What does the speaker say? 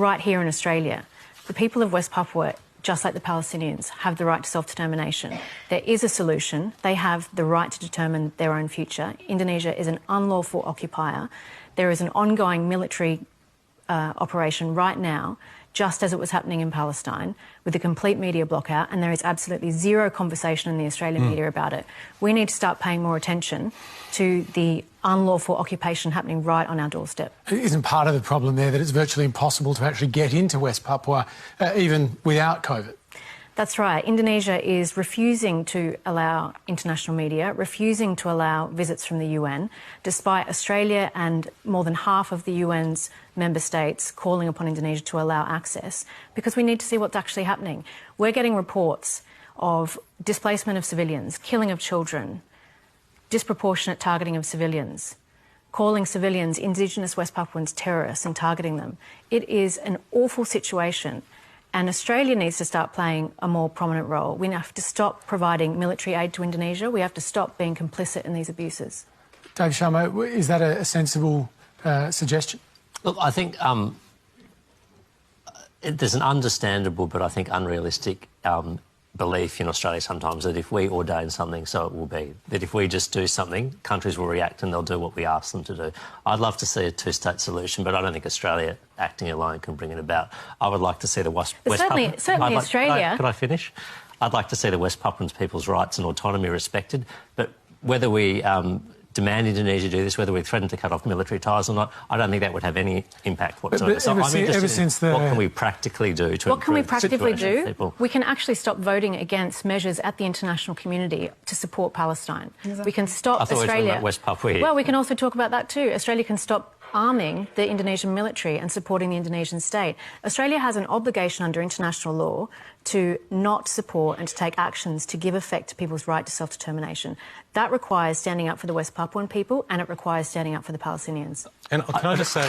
right here in Australia. The people of West Papua, just like the Palestinians, have the right to self-determination. There is a solution. They have the right to determine their own future. Indonesia is an unlawful occupier. There is an ongoing military operation right now, just as it was happening in Palestine, with a complete media blockout, and there is absolutely zero conversation in the Australian media about it. We need to start paying more attention to the unlawful occupation happening right on our doorstep. Isn't part of the problem there that it's virtually impossible to actually get into West Papua, even without COVID? That's right. Indonesia is refusing to allow international media, refusing to allow visits from the UN, despite Australia and more than half of the UN's member states calling upon Indonesia to allow access, because we need to see what's actually happening. We're getting reports of displacement of civilians, killing of children, disproportionate targeting of civilians, calling civilians, Indigenous West Papuans, terrorists and targeting them. It is an awful situation. And Australia needs to start playing a more prominent role. We have to stop providing military aid to Indonesia. We have to stop being complicit in these abuses. Dave Sharma, is that a sensible suggestion? Look, I think there's an understandable but I think unrealistic belief in Australia sometimes that if we ordain something, so it will be. That if we just do something, countries will react and they'll do what we ask them to do. I'd love to see a two-state solution, but I don't think Australia acting alone can bring it about. I would like to see the West Certainly Australia... Could I finish? I'd like to see the West Papuans people's rights and autonomy respected, but whether we demand Indonesia do this, whether we threaten to cut off military ties or not, I don't think that would have any impact whatsoever. So I'm interested in what can we practically do to improve the situation of people? We can actually stop voting against measures at the international community to support Palestine. Exactly. We can stop Australia... I thought we were talking about West Papua here. Well, we can also talk about that too. Australia can stop arming the Indonesian military and supporting the Indonesian state. Australia has an obligation under international law to not support and to take actions to give effect to people's right to self-determination. That requires standing up for the West Papuan people and it requires standing up for the Palestinians. And can I just say...